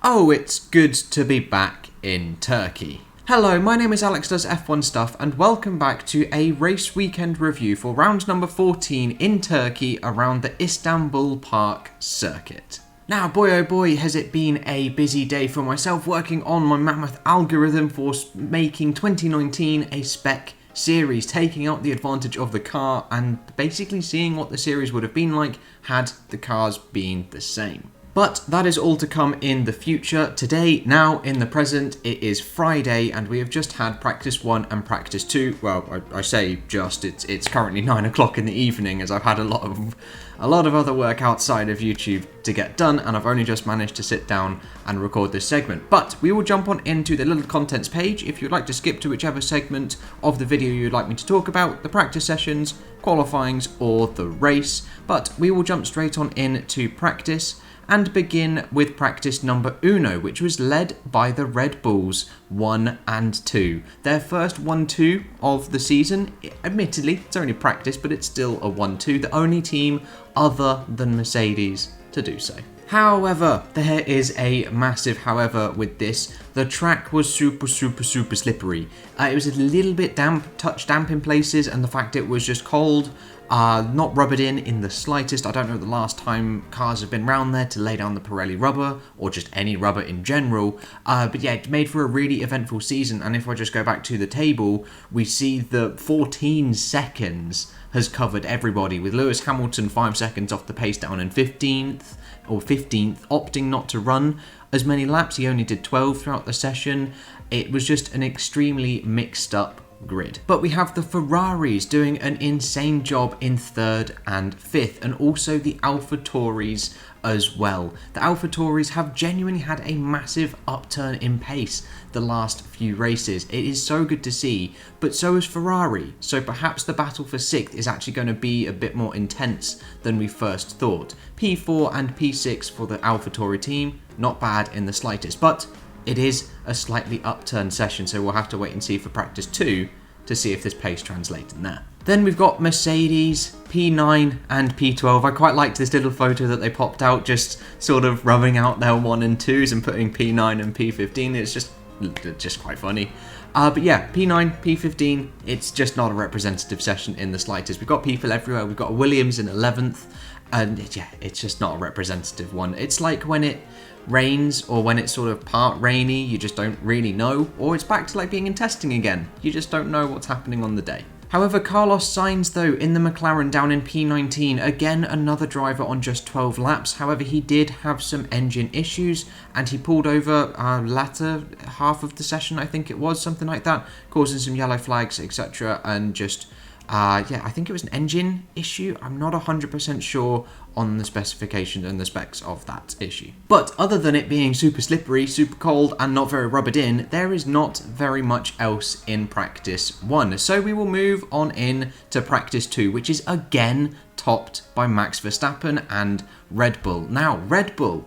Oh, it's good to be back in Turkey. Hello, my name is Alex Does F1 Stuff, and welcome back to a race weekend review for round number 14 in Turkey around the Istanbul Park circuit. Now, boy oh boy, has it been a busy day for myself working on my mammoth algorithm for making 2019 a spec series, taking out the advantage of the car and basically seeing what the series would have been like had the cars been the same. But that is all to come in the future. Today, now in the present, it is Friday and we have just had practice 1 and practice 2. Well, I say just, it's currently 9 o'clock in the evening as I've had a lot of other work outside of YouTube to get done, and I've only just managed to sit down and record this segment. But we will jump on into the little contents page if you'd like to skip to whichever segment of the video you'd like me to talk about, the practice sessions, qualifyings, or the race. But we will jump straight on into practice and begin with practice number uno, which was led by the Red Bulls 1 and 2. Their first 1-2 of the season. Admittedly, it's only practice, but it's still a 1-2, the only team other than Mercedes to do so. However, there is a massive however with this. The track was super slippery. It was a little bit touch damp in places, and the fact it was just cold, not rubbered in the slightest. I don't know the last time cars have been round there to lay down the Pirelli rubber, or just any rubber in general. But yeah, it made for a really eventful season, and if I just go back to the table, we see that 14 seconds has covered everybody, with Lewis Hamilton 5 seconds off the pace down in 15th, opting not to run as many laps. He only did 12 throughout the session. It was just an extremely mixed up grid. But we have the Ferraris doing an insane job in 3rd and 5th, and also the AlphaTauris as well. The AlphaTauris have genuinely had a massive upturn in pace the last few races. It is so good to see, but so is Ferrari. So perhaps the battle for 6th is actually going to be a bit more intense than we first thought. P4 and P6 for the AlphaTauri team, not bad in the slightest, but it is a slightly upturned session, so we'll have to wait and see for practice 2 to see if this pace translates in there. Then we've got Mercedes, P9 and P12. I quite liked this little photo that they popped out, just sort of rubbing out their 1 and 2s and putting P9 and P15. It's just quite funny. But yeah, P9, P15, it's just not a representative session in the slightest. We've got people everywhere. We've got Williams in 11th, and yeah, it's just not a representative one. It's like when it rains or when it's sort of part rainy, you just don't really know, or it's back to like being in testing again. You just don't know what's happening on the day. However, Carlos Sainz though in the McLaren down in P19, again another driver on just 12 laps. However, he did have some engine issues and he pulled over latter half of the session, I think it was, something like that, causing some yellow flags, etc. and just yeah, I think it was an engine issue. I'm not 100% sure on the specifications and the specs of that issue. But other than it being super slippery, super cold, and not very rubbered in, there is not very much else in practice 1. So we will move on in to practice 2, which is again topped by Max Verstappen and Red Bull. Now, Red Bull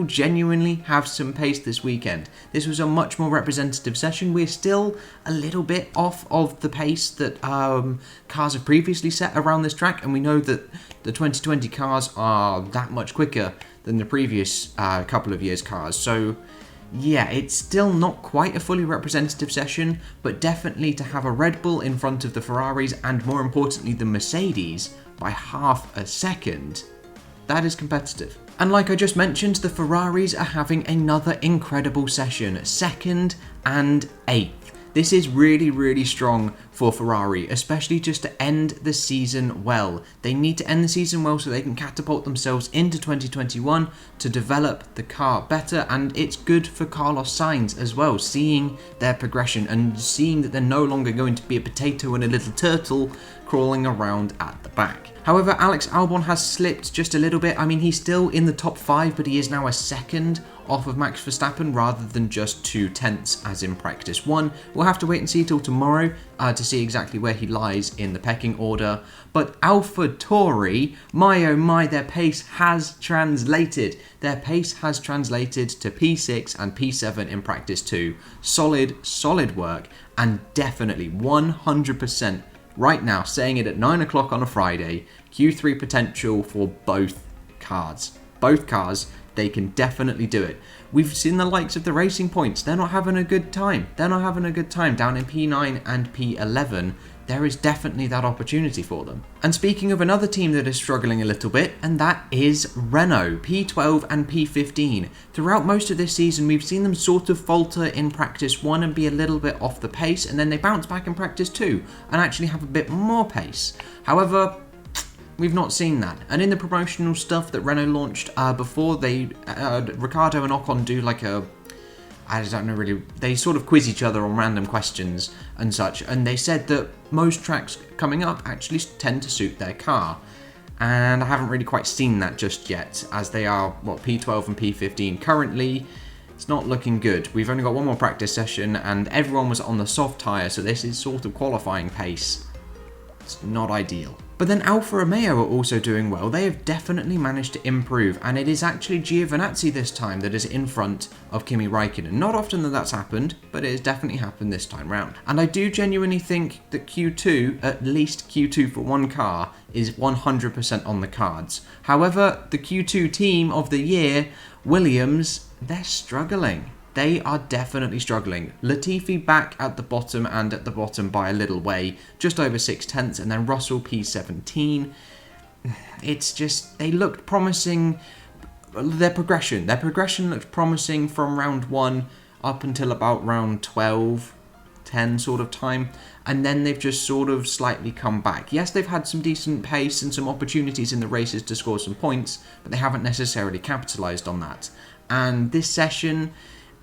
genuinely have some pace this weekend. This was a much more representative session. We're still a little bit off of the pace that cars have previously set around this track, and we know that the 2020 cars are that much quicker than the previous couple of years' cars. So yeah, it's still not quite a fully representative session, but definitely to have a Red Bull in front of the Ferraris and more importantly the Mercedes by half a second, that is competitive. And like I just mentioned, the Ferraris are having another incredible session, 2nd and 8th. This is really strong for Ferrari, especially just to end the season well. They need to end the season well so they can catapult themselves into 2021 to develop the car better, and it's good for Carlos Sainz as well, seeing their progression and seeing that they're no longer going to be a potato and a little turtle crawling around at the back. However, Alex Albon has slipped just a little bit. I mean, he's still in the top 5, but he is now a second off of Max Verstappen rather than just 2/10 as in practice 1. We'll have to wait and see till tomorrow to see exactly where he lies in the pecking order. But AlphaTauri, my oh my, their pace has translated. Their pace has translated to P6 and P7 in practice 2. Solid work, and definitely 100% right now, saying it at 9 o'clock on a Friday, Q3 potential for both cars. Both cars they can definitely do it. We've seen the likes of the Racing Points. They're not having a good time. They're not having a good time down in P9 and P11. There is definitely that opportunity for them. And speaking of another team that is struggling a little bit, and that is Renault, P12 and P15. Throughout most of this season, we've seen them sort of falter in practice 1 and be a little bit off the pace, and then they bounce back in practice 2 and actually have a bit more pace. However, we've not seen that. And in the promotional stuff that Renault launched before, Ricciardo and Ocon do like I don't know really, they sort of quiz each other on random questions and such, and they said that most tracks coming up actually tend to suit their car. And I haven't really quite seen that just yet, as they are, P12 and P15 currently. It's not looking good. We've only got one more practice session, and everyone was on the soft tyre, so this is sort of qualifying pace. It's not ideal. But then Alfa Romeo are also doing well. They have definitely managed to improve, and it is actually Giovinazzi this time that is in front of Kimi Raikkonen. Not often that that's happened, but it has definitely happened this time round. And I do genuinely think that Q2, at least Q2 for one car, is 100% on the cards. However, the Q2 team of the year, Williams, they're struggling. They are definitely struggling. Latifi back at the bottom, and at the bottom by a little way, just over 6/10, and then Russell P17. It's just, they looked promising. Their progression looked promising from round 1 up until about round 12, 10 sort of time, and then they've just sort of slightly come back. Yes, they've had some decent pace and some opportunities in the races to score some points, but they haven't necessarily capitalised on that. And this session,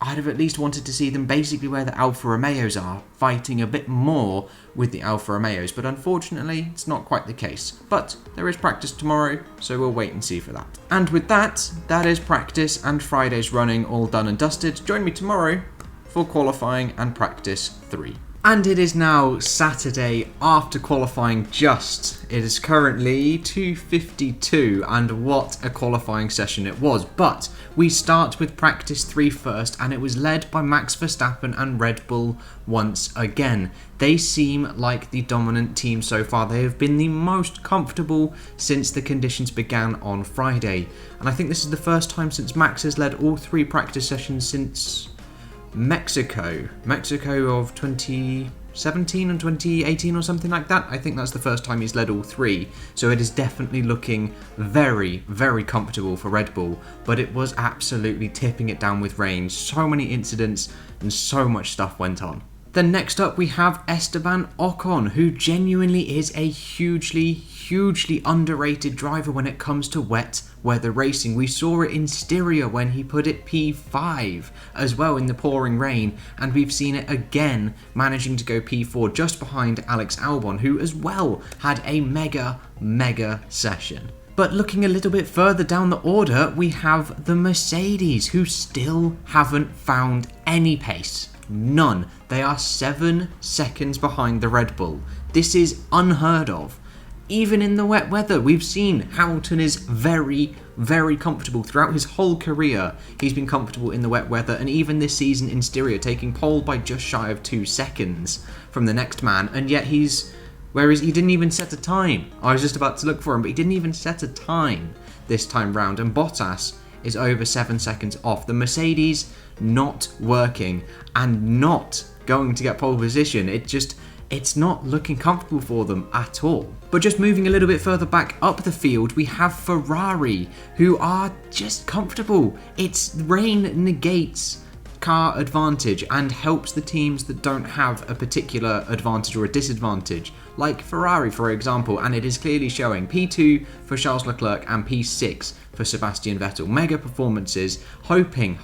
I'd have at least wanted to see them basically where the Alfa Romeos are, fighting a bit more with the Alfa Romeos, but unfortunately it's not quite the case. But there is practice tomorrow, so we'll wait and see for that. And with that is practice and Friday's running all done and dusted. Join me tomorrow for qualifying and practice 3. And it is now Saturday after qualifying just. It is currently 2:52, and what a qualifying session it was. But we start with practice 3 first, and it was led by Max Verstappen and Red Bull once again. They seem like the dominant team so far. They have been the most comfortable since the conditions began on Friday. And I think this is the first time since Max has led all 3 practice sessions since Mexico of 2017 and 2018 or something like that. I think that's the first time he's led all 3, so it is definitely looking very, very comfortable for Red Bull, but it was absolutely tipping it down with rain. So many incidents and so much stuff went on. Then next up we have Esteban Ocon, who genuinely is a hugely underrated driver when it comes to wet weather racing. We saw it in Styria when he put it P5 as well in the pouring rain, and we've seen it again managing to go P4 just behind Alex Albon, who as well had a mega session. But looking a little bit further down the order, we have the Mercedes, who still haven't found any pace. None. They are 7 seconds behind the Red Bull. This is unheard of. Even in the wet weather, we've seen Hamilton is very comfortable throughout his whole career. He's been comfortable in the wet weather, and even this season in Styria, taking pole by just shy of 2 seconds from the next man, and yet he didn't even set a time. I was just about to look for him, but he didn't even set a time this time round, and Bottas is over 7 seconds off. The Mercedes not working and not going to get pole position. It's not looking comfortable for them at all. But just moving a little bit further back up the field, we have Ferrari, who are just comfortable. Rain negates car advantage and helps the teams that don't have a particular advantage or a disadvantage, like Ferrari for example, and it is clearly showing. P2 for Charles Leclerc and P6 for Sebastian Vettel. Mega performances, hoping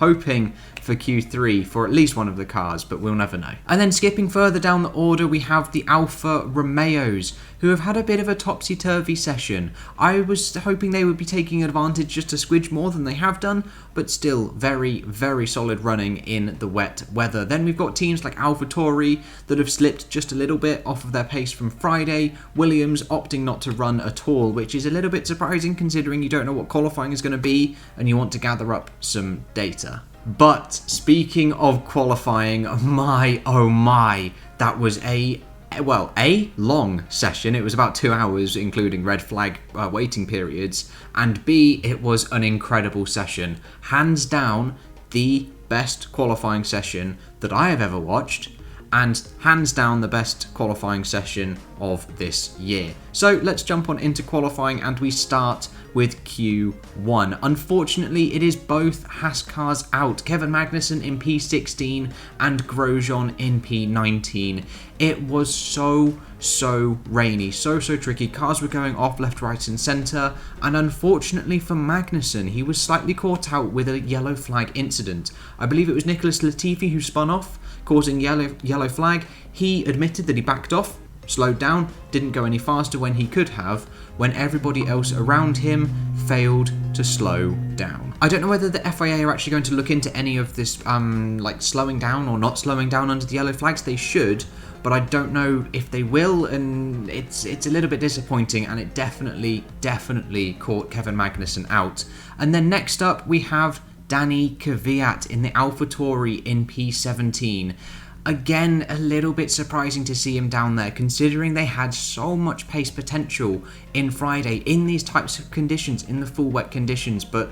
for Q3 for at least one of the cars, but we'll never know. And then skipping further down the order, we have the Alfa Romeos, who have had a bit of a topsy-turvy session. I was hoping they would be taking advantage just a squidge more than they have done, but still very solid running in the wet weather. Then we've got teams like AlphaTauri that have slipped just a little bit off of their pace from Friday. Williams opting not to run at all, which is a little bit surprising considering you don't know what qualifying is going to be and you want to gather up some data. But speaking of qualifying, my oh my, that was a well, A, long session. It was about 2 hours, including red flag waiting periods. And B, it was an incredible session. Hands down, the best qualifying session that I have ever watched. And hands down the best qualifying session of this year. So let's jump on into qualifying, and we start with Q1. Unfortunately, it is both Haas cars out. Kevin Magnussen in P16 and Grosjean in P19. It was so rainy, so tricky. Cars were going off left, right and centre, and unfortunately for Magnussen, he was slightly caught out with a yellow flag incident. I believe it was Nicholas Latifi who spun off, causing yellow flag. He admitted that he backed off, slowed down, didn't go any faster when he could have, when everybody else around him failed to slow down. I don't know whether the FIA are actually going to look into any of this like slowing down or not slowing down under the yellow flags. They should, but I don't know if they will, and it's a little bit disappointing, and it definitely caught Kevin Magnussen out. And then next up we have Danny Kvyat in the AlphaTauri in P17. Again, a little bit surprising to see him down there, considering they had so much pace potential in Friday in these types of conditions, in the full wet conditions, but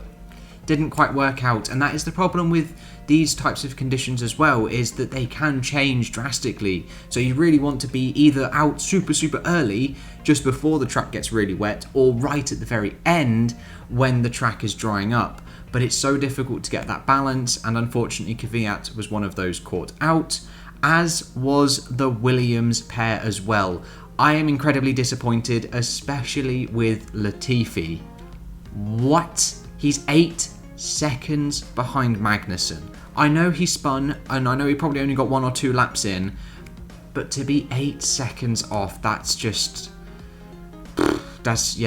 didn't quite work out. And that is the problem with these types of conditions as well, is that they can change drastically. So you really want to be either out super early, just before the track gets really wet, or right at the very end when the track is drying up. But it's so difficult to get that balance, and unfortunately Kvyat was one of those caught out, as was the Williams pair as well. I am incredibly disappointed, especially with Latifi. What? He's 8 seconds behind Magnussen. I know he spun, and I know he probably only got 1 or 2 laps in, but to be 8 seconds off, that's just... That's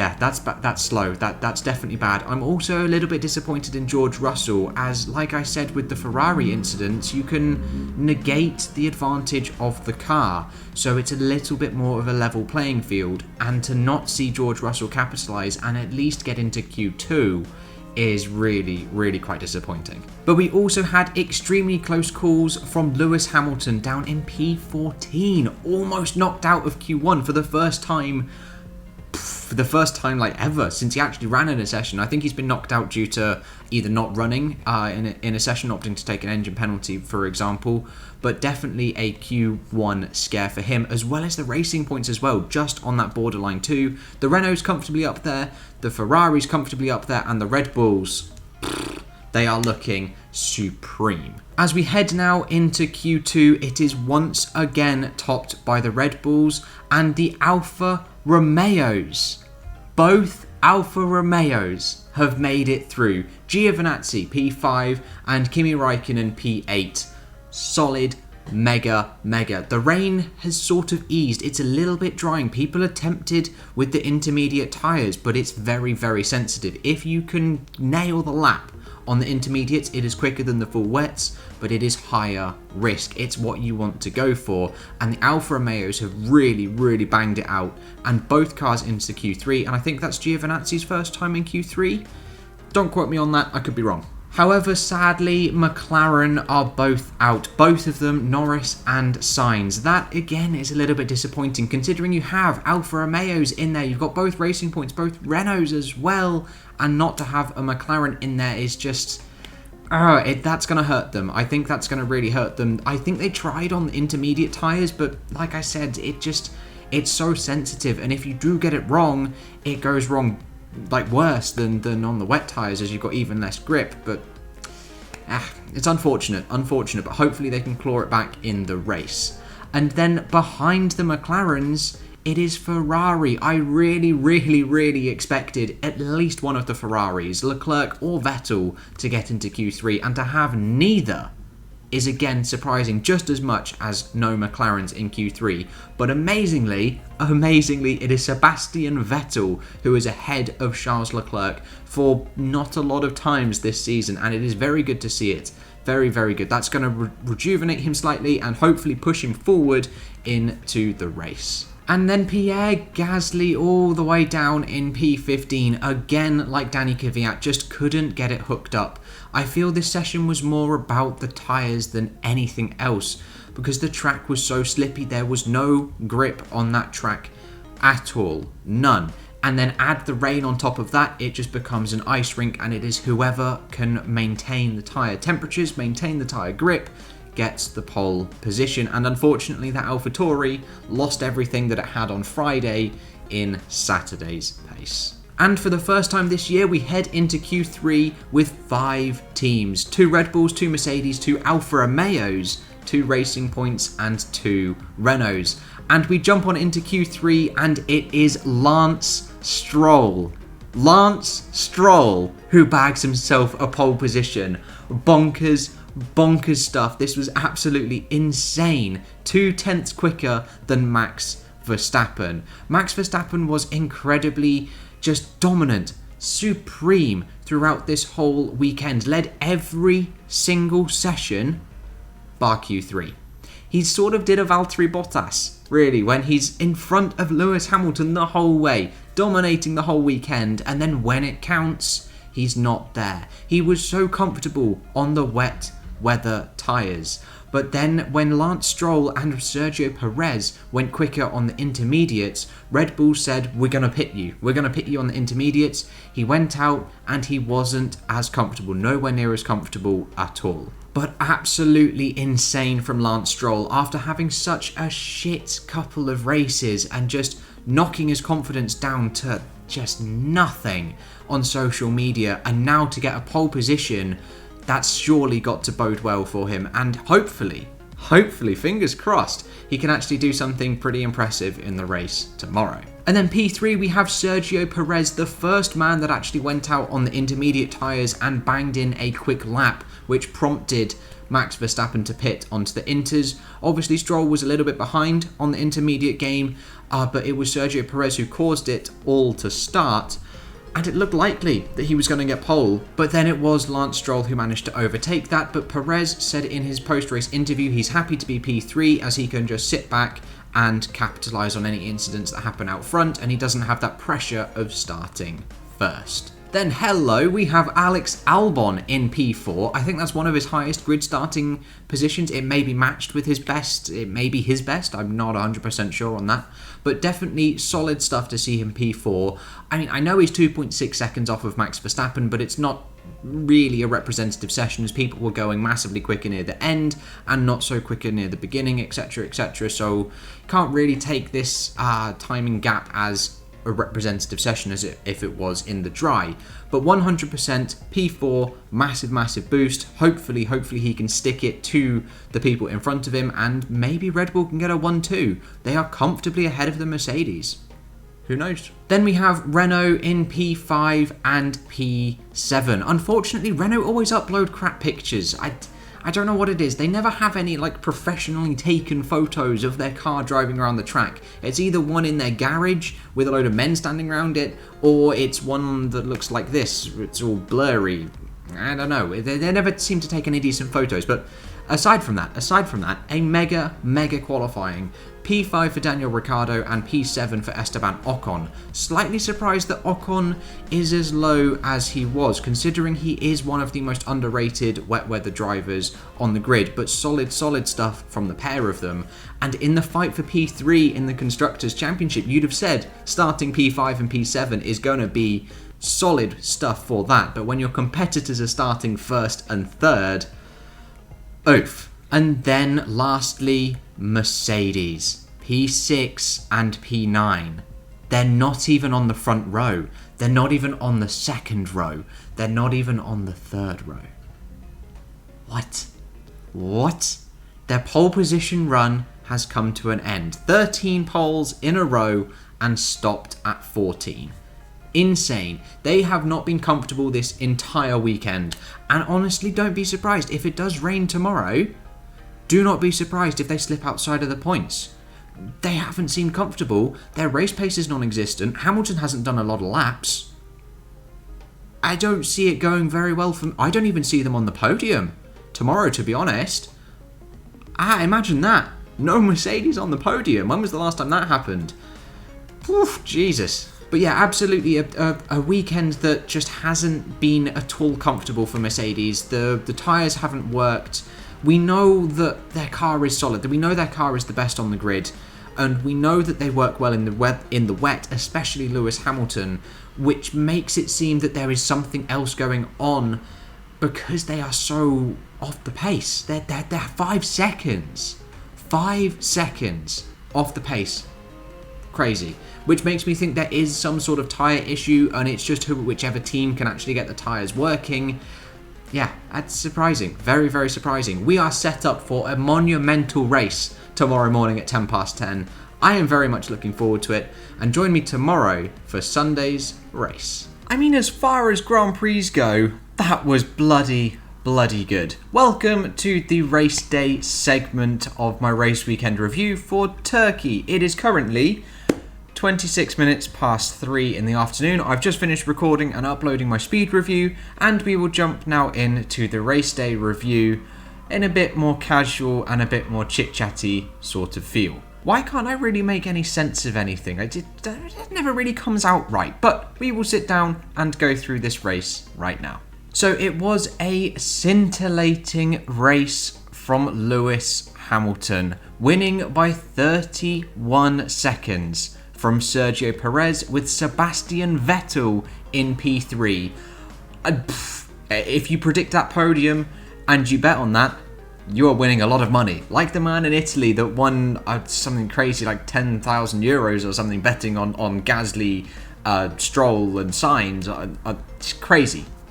slow. That's definitely bad. I'm also a little bit disappointed in George Russell, as like I said with the Ferrari incidents, you can negate the advantage of the car, so it's a little bit more of a level playing field, and to not see George Russell capitalise and at least get into Q2 is really quite disappointing. But we also had extremely close calls from Lewis Hamilton down in P14, almost knocked out of Q1 for the first time like ever since he actually ran in a session. I think he's been knocked out due to either not running in a session, opting to take an engine penalty, for example, but definitely a Q1 scare for him, as well as the racing points as well, just on that borderline too. The Renault's comfortably up there, the Ferrari's comfortably up there, and the Red Bulls, they are looking supreme. As we head now into Q2, it is once again topped by the Red Bulls and the Alfa Romeos. Both Alfa Romeos have made it through. Giovinazzi P5 and Kimi Raikkonen P8. Solid, mega. The rain has sort of eased. It's a little bit drying. People are tempted with the intermediate tyres, but it's very sensitive. If you can nail the lap on the intermediates, it is quicker than the full wets, but it is higher risk. It's what you want to go for, and the Alfa Romeos have really banged it out, and both cars into Q3, and I think that's Giovinazzi's first time in Q3. Don't quote me on that, I could be wrong. However, sadly, McLaren are both out. Both of them, Norris and Sainz. That, again, is a little bit disappointing, considering you have Alfa Romeos in there. You've got both racing points, both Renaults as well, and not to have a McLaren in there is just... that's going to hurt them. I think that's going to really hurt them. I think they tried on the intermediate tyres, but like I said, it's so sensitive, and if you do get it wrong, it goes wrong like worse than on the wet tyres, as you've got even less grip. But it's unfortunate, but hopefully they can claw it back in the race. And then behind the McLarens, it is Ferrari. I really expected at least one of the Ferraris, Leclerc or Vettel, to get into Q3, and to have neither is again surprising, just as much as no McLarens in Q3. But amazingly, it is Sebastian Vettel who is ahead of Charles Leclerc for not a lot of times this season, and it is very good to see it. Very good. That's going to rejuvenate him slightly and hopefully push him forward into the race. And then Pierre Gasly all the way down in P15, again like Danny Kvyat, just couldn't get it hooked up. I feel this session was more about the tyres than anything else, because the track was so slippy. There was no grip on that track at all, none. And then add the rain on top of that, it just becomes an ice rink, and it is whoever can maintain the tyre temperatures, maintain the tyre grip, gets the pole position. And unfortunately that AlphaTauri lost everything that it had on Friday in Saturday's pace. And for the first time this year, we head into Q3 with 5 teams. 2 Red Bulls, 2 Mercedes, 2 Alfa Romeos, 2 Racing Points and 2 Renaults. And we jump on into Q3 and it is Lance Stroll. Lance Stroll, who bags himself a pole position. Bonkers stuff. This was absolutely insane. 2/10 quicker than Max Verstappen. Max Verstappen was incredibly just dominant, supreme throughout this whole weekend. Led every single session bar Q3. He sort of did a Valtteri Bottas, really, when he's in front of Lewis Hamilton the whole way, dominating the whole weekend, and then when it counts, he's not there. He was so comfortable on the wet weather tyres. But then when Lance Stroll and Sergio Perez went quicker on the intermediates, Red Bull said, we're going to pit you. We're going to pit you on the intermediates. He went out and he wasn't as comfortable, nowhere near as comfortable at all. But absolutely insane from Lance Stroll after having such a shit couple of races and just knocking his confidence down to just nothing on social media, and now to get a pole position, that's surely got to bode well for him, and hopefully, fingers crossed, he can actually do something pretty impressive in the race tomorrow. And then P3, we have Sergio Perez, the first man that actually went out on the intermediate tyres and banged in a quick lap, which prompted Max Verstappen to pit onto the inters. Obviously, Stroll was a little bit behind on the intermediate game, but it was Sergio Perez who caused it all to start. And it looked likely that he was going to get pole, but then it was Lance Stroll who managed to overtake that. But Perez said in his post-race interview he's happy to be P3 as he can just sit back and capitalise on any incidents that happen out front, and he doesn't have that pressure of starting first. Then we have Alex Albon in P4. I think that's one of his highest grid starting positions. It may be matched with his best. It may be his best. I'm not 100% sure on that. But definitely solid stuff to see him P4. I mean, I know he's 2.6 seconds off of Max Verstappen, but it's not really a representative session as people were going massively quicker near the end and not so quicker near the beginning, etc, etc. So can't really take this timing gap as a representative session as if it was in the dry. But 100% P4, massive boost. Hopefully he can stick it to the people in front of him, and maybe Red Bull can get a 1-2. They are comfortably ahead of the Mercedes. Who knows? Then we have Renault in P5 and P7. Unfortunately, Renault always upload crap pictures. I don't know what it is. They never have any professionally taken photos of their car driving around the track. It's either one in their garage with a load of men standing around it, or it's one that looks like this. It's all blurry. I don't know. They never seem to take any decent photos. But aside from that, a mega qualifying. P5 for Daniel Ricciardo and P7 for Esteban Ocon. Slightly surprised that Ocon is as low as he was, considering he is one of the most underrated wet weather drivers on the grid, but solid stuff from the pair of them. And in the fight for P3 in the Constructors' Championship, you'd have said starting P5 and P7 is going to be solid stuff for that, but when your competitors are starting first and third, oof. And then lastly, Mercedes, P6 and P9. They're not even on the front row. They're not even on the second row. They're not even on the third row. What? Their pole position run has come to an end. 13 poles in a row and stopped at 14. Insane. They have not been comfortable this entire weekend. And honestly, don't be surprised if it does rain tomorrow. Do not be surprised if they slip outside of the points. They haven't seemed comfortable. Their race pace is non-existent. Hamilton hasn't done a lot of laps. I don't see it going very well for them. I don't even see them on the podium tomorrow, to be honest. Imagine that. No Mercedes on the podium. When was the last time that happened? Oof, Jesus. But yeah, absolutely a weekend that just hasn't been at all comfortable for Mercedes. The tyres haven't worked. We know that their car is solid. We know their car is the best on the grid. And we know that they work well in the wet, especially Lewis Hamilton, which makes it seem that there is something else going on because they are so off the pace. They're 5 seconds. 5 seconds off the pace. Crazy. Which makes me think there is some sort of tyre issue and it's just whichever team can actually get the tyres working. Yeah, that's surprising. Very, very surprising. We are set up for a monumental race tomorrow morning at 10:10. I am very much looking forward to it, and join me tomorrow for Sunday's race. I mean, as far as Grand Prix go, that was bloody good. Welcome to the race day segment of my race weekend review for Turkey. It is currently 26 minutes past 3 in the afternoon. I've just finished recording and uploading my speed review, and we will jump now into the race day review in a bit more casual and a bit more chit-chatty sort of feel. Why can't I really make any sense of anything? It never really comes out right, but we will sit down and go through this race right now. So it was a scintillating race from Lewis Hamilton, winning by 31 seconds from Sergio Perez with Sebastian Vettel in P3. If you predict that podium and you bet on that, you are winning a lot of money. Like the man in Italy that won something crazy like 10,000 euros or something betting on Gasly, Stroll and Sainz.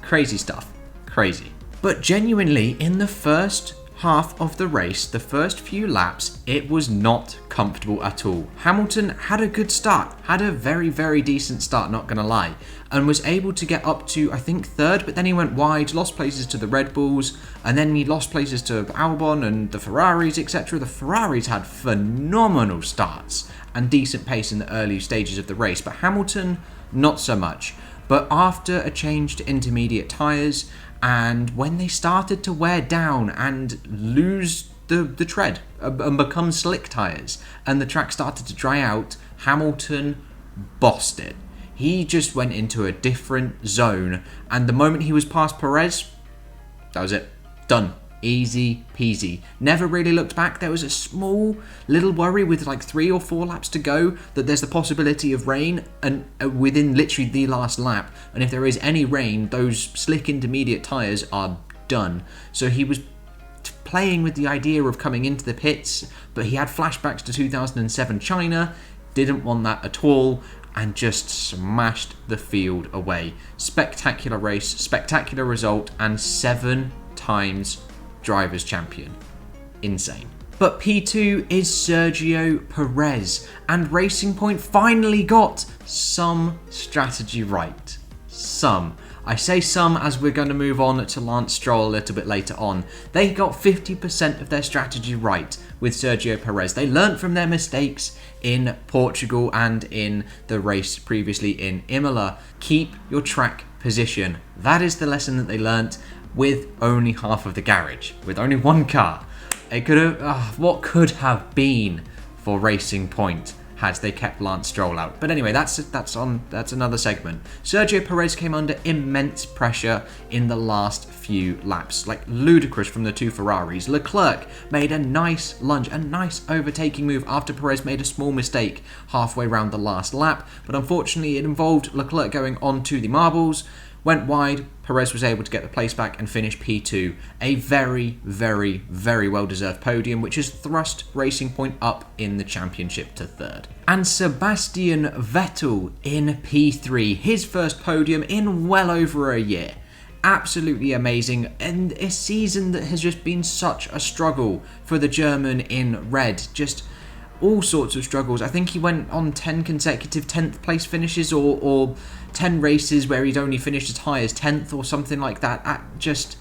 Crazy stuff. Crazy. But genuinely, in the first half of the race, the first few laps, it was not comfortable at all. Hamilton had a good start, had a very, very decent start, not gonna lie, and was able to get up to, I think, third, but then he went wide, lost places to the Red Bulls, and then he lost places to Albon and the Ferraris, etc. The Ferraris had phenomenal starts and decent pace in the early stages of the race, but Hamilton, not so much. But after a change to intermediate tyres, and when they started to wear down and lose the tread and become slick tyres, and the track started to dry out, Hamilton bossed it. He just went into a different zone, and the moment he was past Perez, that was it. Done. Easy peasy. Never really looked back. There was a small little worry with like 3 or 4 laps to go that there's the possibility of rain and within literally the last lap. And if there is any rain, those slick intermediate tyres are done. So he was playing with the idea of coming into the pits, but he had flashbacks to 2007 China, didn't want that at all, and just smashed the field away. Spectacular race, spectacular result, and 7 times Drivers' Champion. Insane. But P2 is Sergio Perez, and Racing Point finally got some strategy right. Some. I say some as we're going to move on to Lance Stroll a little bit later on. They got 50% of their strategy right with Sergio Perez. They learnt from their mistakes in Portugal and in the race previously in Imola. Keep your track position. That is the lesson that they learnt with only half of the garage, with only one car. It could have, what could have been for Racing Point had they kept Lance Stroll out. But anyway, that's another segment. Sergio Perez came under immense pressure in the last few laps, like ludicrous from the 2 Ferraris. Leclerc made a nice lunge, a nice overtaking move after Perez made a small mistake halfway round the last lap, but unfortunately it involved Leclerc going onto the marbles, went wide. Perez was able to get the place back and finish P2. A very, very, very well-deserved podium, which has thrust Racing Point up in the championship to 3rd. And Sebastian Vettel in P3, his first podium in well over a year. Absolutely amazing, and a season that has just been such a struggle for the German in red. Just all sorts of struggles. I think he went on 10 consecutive 10th place finishes or 10 races where he'd only finished as high as 10th or something like that. Just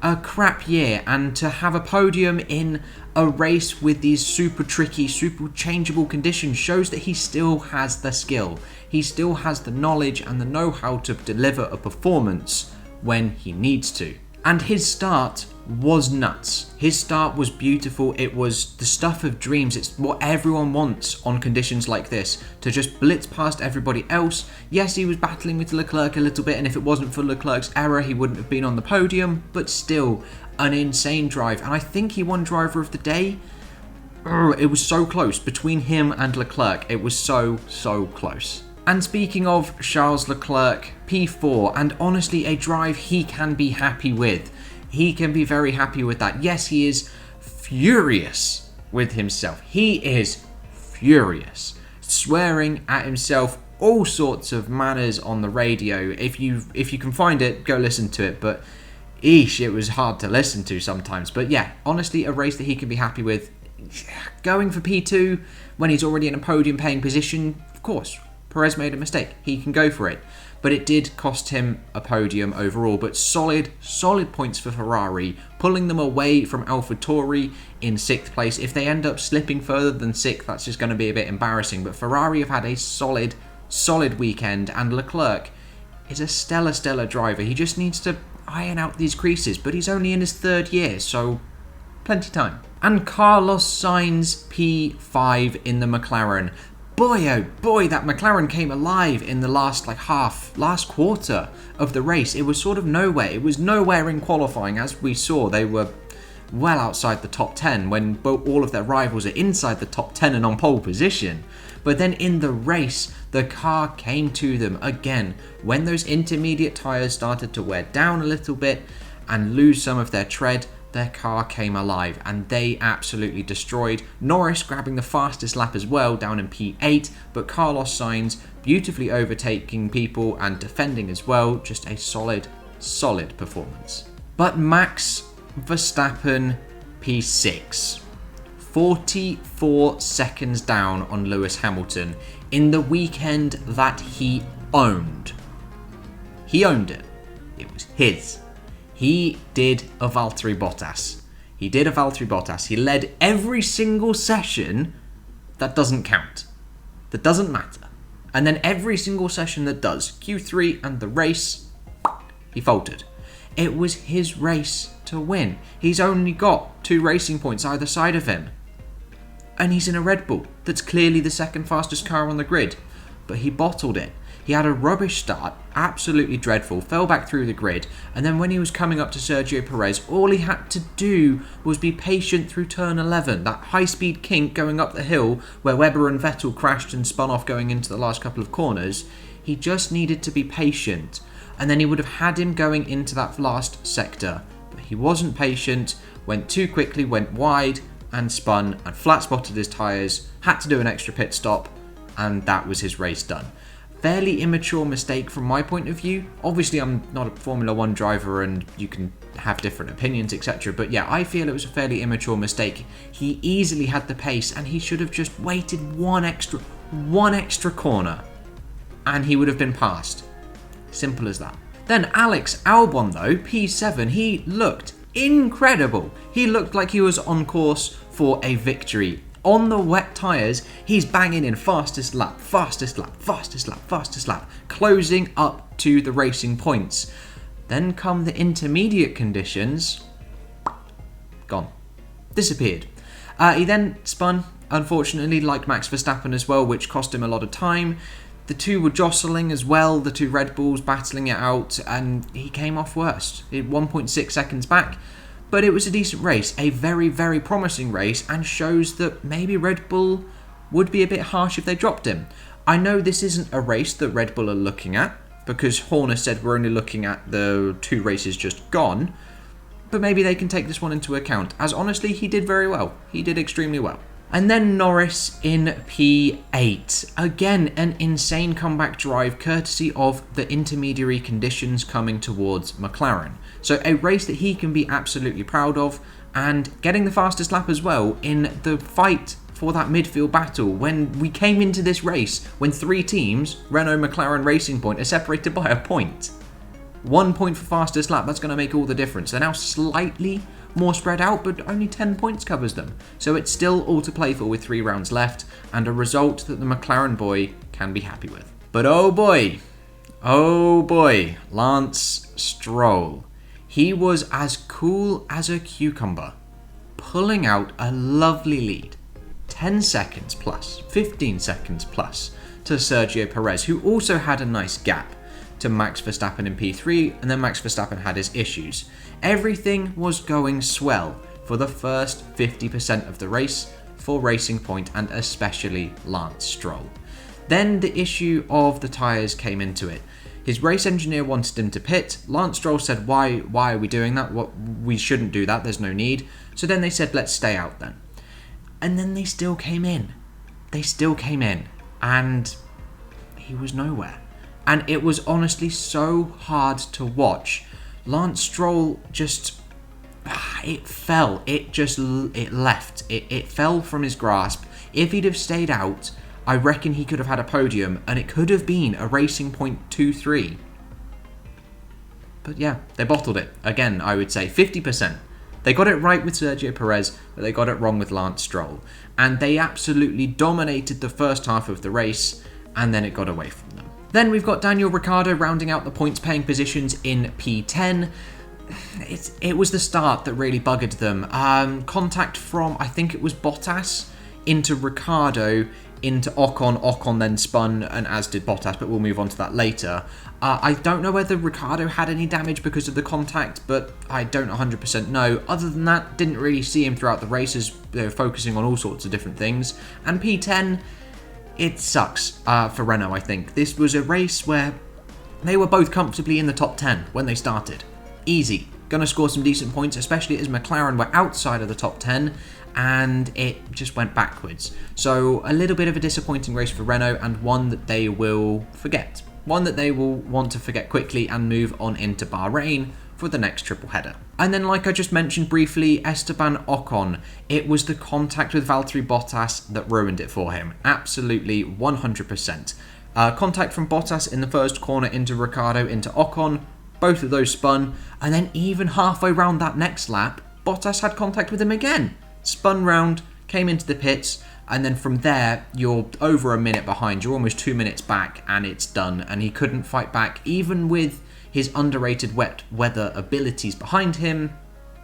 a crap year, and to have a podium in a race with these super tricky, super changeable conditions shows that he still has the skill. He still has the knowledge and the know-how to deliver a performance when he needs to. And his start was nuts. His start was beautiful. It was the stuff of dreams. It's what everyone wants on conditions like this, to just blitz past everybody else. Yes, he was battling with Leclerc a little bit, and if it wasn't for Leclerc's error, he wouldn't have been on the podium, but still, an insane drive. And I think he won driver of the day. It was so close between him and Leclerc. It was so close. And speaking of Charles Leclerc, P4, and honestly a drive he can be happy with. He can be very happy with that. Yes, he is furious with himself. He is furious. Swearing at himself, all sorts of manners on the radio. If you can find it, go listen to it. But eesh, it was hard to listen to sometimes. But yeah, honestly, a race that he can be happy with. Going for P2 when he's already in a podium paying position, of course, Perez made a mistake. He can go for it. But it did cost him a podium overall. But solid points for Ferrari, pulling them away from AlphaTauri in 6th place. If they end up slipping further than 6th, that's just going to be a bit embarrassing. But Ferrari have had a solid weekend, and Leclerc is a stellar driver. He just needs to iron out these creases, but he's only in his 3rd year, so plenty time. And Carlos Sainz P5 in the McLaren. Boy, oh boy, that McLaren came alive in the last quarter of the race. It was sort of nowhere. It was nowhere in qualifying. As we saw, they were well outside the top 10 when all of their rivals are inside the top 10 and on pole position. But then in the race, the car came to them again when those intermediate tyres started to wear down a little bit and lose some of their tread. Their car came alive and they absolutely destroyed. Norris grabbing the fastest lap as well, down in P8, but Carlos Sainz beautifully overtaking people and defending as well. Just a solid performance. But Max Verstappen P6, 44 seconds down on Lewis Hamilton in the weekend that he owned. He owned it. It was his. He did a Valtteri Bottas. He led every single session that doesn't count. That doesn't matter. And then every single session that does, Q3 and the race, he faltered. It was his race to win. He's only got 2 racing points either side of him. And he's in a Red Bull that's clearly the second fastest car on the grid. But he bottled it. He had a rubbish start, absolutely dreadful, fell back through the grid, and then when he was coming up to Sergio Perez, all he had to do was be patient through turn 11, that high-speed kink going up the hill where Webber and Vettel crashed and spun off going into the last couple of corners. He just needed to be patient, and then he would have had him going into that last sector. But he wasn't patient, went too quickly, went wide, and spun, and flat-spotted his tyres, had to do an extra pit stop, and that was his race done. Fairly immature mistake from my point of view. Obviously, I'm not a Formula 1 driver and you can have different opinions, etc. But yeah, I feel it was a fairly immature mistake. He easily had the pace and he should have just waited one extra corner and he would have been passed. Simple as that. Then Alex Albon though, P7, he looked incredible. He looked like he was on course for a victory. On the wet tyres, he's banging in fastest lap, closing up to the racing points. Then come the intermediate conditions, gone, disappeared. He then spun, unfortunately, like Max Verstappen as well, which cost him a lot of time. The two were jostling as well, the two Red Bulls battling it out, and he came off worst. 1.6 seconds back. But it was a decent race, a very promising race, and shows that maybe Red Bull would be a bit harsh if they dropped him. I know this isn't a race that Red Bull are looking at, because Horner said we're only looking at the 2 races just gone, but maybe they can take this one into account, as honestly, he did very well. He did extremely well. And then Norris in P8. Again, an insane comeback drive courtesy of the intermediary conditions coming towards McLaren. So a race that he can be absolutely proud of, and getting the fastest lap as well in the fight for that midfield battle when we came into this race when 3 teams, Renault, McLaren, Racing Point, are separated by a point. 1 point for fastest lap, that's going to make all the difference. They're now slightly more spread out, but only 10 points covers them. So it's still all to play for with 3 rounds left, and a result that the McLaren boy can be happy with. But oh boy, Lance Stroll. he was as cool as a cucumber, pulling out a lovely lead, 10 seconds plus, 15 seconds plus, to Sergio Perez, who also had a nice gap to Max Verstappen in P3, and then Max Verstappen had his issues. Everything was going swell for the first 50% of the race for Racing Point and especially Lance Stroll. Then the issue of the tyres came into it. His race engineer wanted him to pit. Lance Stroll said, why are we doing that? We shouldn't do that, there's no need. So then they said, let's stay out then. And then they still came in. And he was nowhere. And it was honestly so hard to watch. Lance Stroll just, it fell. It left. It fell from his grasp. If he'd have stayed out, I reckon he could have had a podium, and it could have been a Racing Point 2-3. But yeah, they bottled it. Again, I would say 50%. They got it right with Sergio Perez, but they got it wrong with Lance Stroll. And they absolutely dominated the first half of the race, and then it got away from them. Then we've got Daniel Ricciardo rounding out the points-paying positions in P10. It was the start that really buggered them. Contact from, I think it was Bottas, into Ricciardo, into Ocon. Ocon then spun, and as did Bottas, but we'll move on to that later. I don't know whether Ricciardo had any damage because of the contact, but I don't 100% know. Other than that, didn't really see him throughout the races. They were focusing on all sorts of different things. And P10... it sucks for Renault, I think. This was a race where they were both comfortably in the top 10 when they started. Easy. Gonna score some decent points, especially as McLaren were outside of the top 10, and it just went backwards. So a little bit of a disappointing race for Renault, and one that they will forget. One that they will want to forget quickly and move on into Bahrain for the next triple header. And then, like I just mentioned briefly, Esteban Ocon. It was the contact with Valtteri Bottas that ruined it for him. Absolutely 100%. Contact from Bottas in the first corner into Ricciardo into Ocon. Both of those spun. And then even halfway round that next lap, Bottas had contact with him again. Spun round, came into the pits, and then from there, you're over a minute behind. You're almost 2 minutes back, and it's done. And he couldn't fight back, even with his underrated wet weather abilities behind him.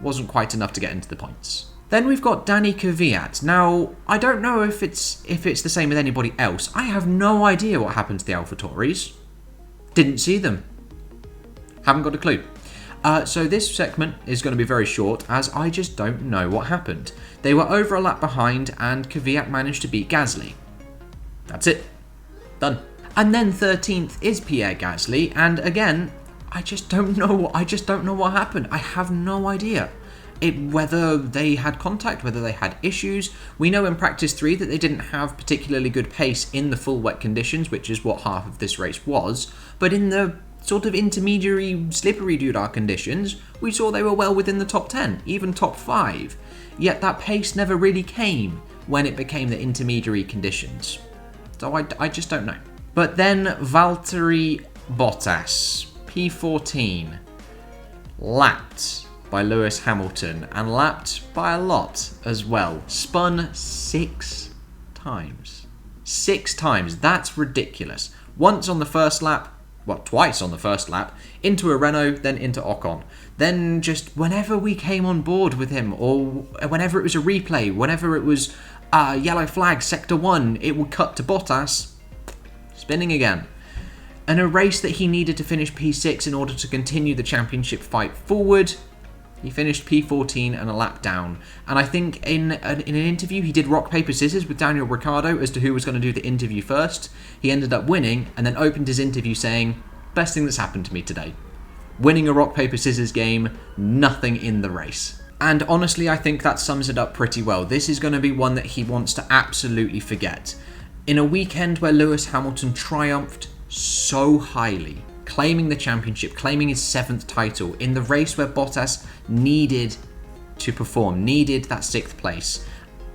Wasn't quite enough to get into the points. Then we've got Danny Kvyat. Now, I don't know if it's the same with anybody else. I have no idea what happened to the AlphaTauris. Didn't see them. Haven't got a clue. So this segment is going to be very short, as I just don't know what happened. They were over a lap behind, and Kvyat managed to beat Gasly. That's it. Done. And then 13th is Pierre Gasly, and again, I just don't know what happened. I have no idea. Whether they had contact, whether they had issues. We know in practice 3 that they didn't have particularly good pace in the full wet conditions, which is what half of this race was. But in the sort of intermediary, slippery doodah conditions, we saw they were well within the top 10, even top 5. Yet that pace never really came when it became the intermediary conditions. So I just don't know. But then Valtteri Bottas, P14, lapped by Lewis Hamilton, and lapped by a lot as well. Spun 6 times. 6 times, that's ridiculous. Once on the first lap, twice on the first lap, into a Renault, then into Ocon. Then just whenever we came on board with him, or whenever it was a replay, whenever it was yellow flag, sector 1, it would cut to Bottas, spinning again. And a race that he needed to finish P6 in order to continue the championship fight forward, he finished P14 and a lap down. And I think in an interview, he did rock, paper, scissors with Daniel Ricciardo as to who was going to do the interview first. He ended up winning, and then opened his interview saying, best thing that's happened to me today. Winning a rock, paper, scissors game, nothing in the race. And honestly, I think that sums it up pretty well. This is going to be one that he wants to absolutely forget. In a weekend where Lewis Hamilton triumphed so highly, claiming the championship, claiming his 7th title, in the race where Bottas needed to perform, needed that 6th place,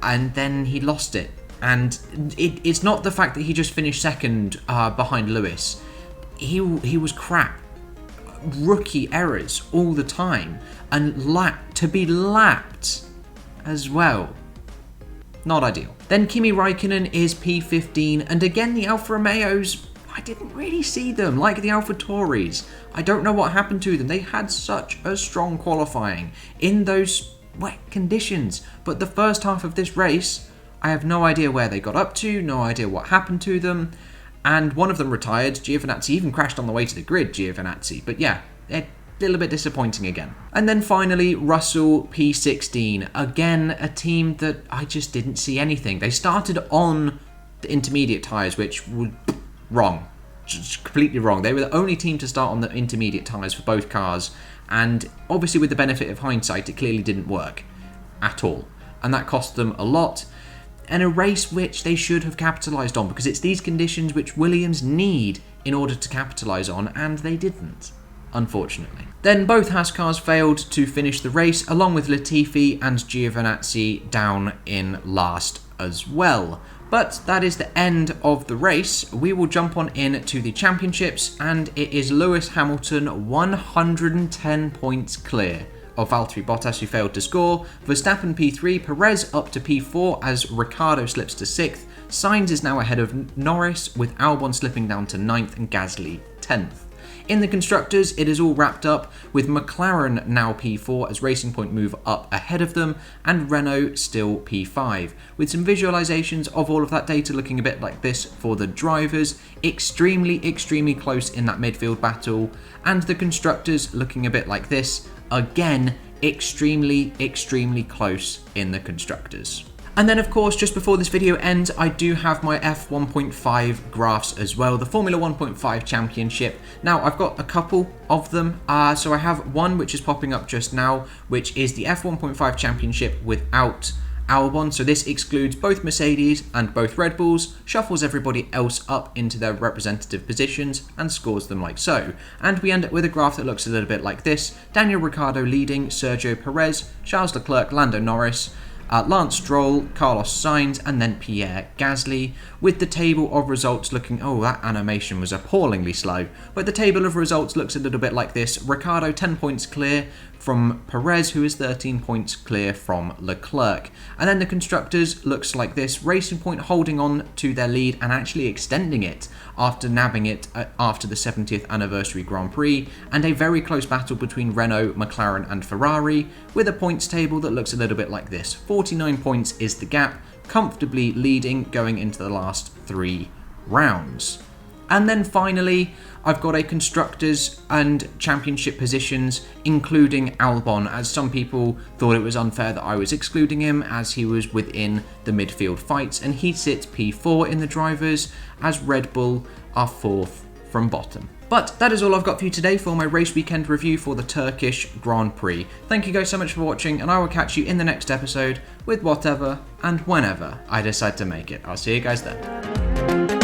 and then he lost it. And it's not the fact that he just finished 2nd behind Lewis. He was crap. Rookie errors all the time, and to be lapped as well. Not ideal. Then Kimi Raikkonen is P15, and again the Alfa Romeos I didn't really see them like the AlphaTauris. I don't know what happened to them. They had such a strong qualifying in those wet conditions. But the first half of this race, I have no idea where they got up to, no idea what happened to them. And one of them retired. Giovinazzi even crashed on the way to the grid, Giovinazzi. But yeah, a little bit disappointing again. And then finally, Russell P16. Again, a team that I just didn't see anything. They started on the intermediate tyres, which were wrong. Just completely wrong. They were the only team to start on the intermediate tyres for both cars. And obviously with the benefit of hindsight, it clearly didn't work at all. And that cost them a lot. And a race which they should have capitalised on, because it's these conditions which Williams need in order to capitalise on, and they didn't, unfortunately. Then both Haas cars failed to finish the race, along with Latifi and Giovinazzi down in last as well. But that is the end of the race. We will jump on in to the championships, and it is Lewis Hamilton 110 points clear of Valtteri Bottas, who failed to score. Verstappen P3, Perez up to P4 as Ricciardo slips to 6th. Sainz is now ahead of Norris, with Albon slipping down to 9th and Gasly 10th. In the Constructors, it is all wrapped up, with McLaren now P4 as Racing Point move up ahead of them, and Renault still P5. With some visualisations of all of that data looking a bit like this for the drivers, extremely close in that midfield battle, and the Constructors looking a bit like this, again, extremely close in the Constructors. And then of course, just before this video ends, I do have my F1.5 graphs as well, the Formula 1.5 Championship. Now, I've got a couple of them. So I have one which is popping up just now, which is the F1.5 Championship without Albon. So this excludes both Mercedes and both Red Bulls, shuffles everybody else up into their representative positions and scores them like so. And we end up with a graph that looks a little bit like this. Daniel Ricciardo leading, Sergio Perez, Charles Leclerc, Lando Norris, Lance Stroll, Carlos Sainz, and then Pierre Gasly, with the table of results looking... Oh, that animation was appallingly slow. But the table of results looks a little bit like this. Ricciardo 10 points clear from Perez, who is 13 points clear from Leclerc. And then the Constructors looks like this. Racing Point holding on to their lead and actually extending it after nabbing it after the 70th anniversary Grand Prix, and a very close battle between Renault, McLaren and Ferrari, with a points table that looks a little bit like this. 49 points is the gap, comfortably leading going into the last 3 rounds. And then finally, I've got a Constructors and Championship positions, including Albon, as some people thought it was unfair that I was excluding him as he was within the midfield fights, and he sits P4 in the drivers as Red Bull are 4th from bottom. But that is all I've got for you today for my race weekend review for the Turkish Grand Prix. Thank you guys so much for watching, and I will catch you in the next episode with whatever and whenever I decide to make it. I'll see you guys then.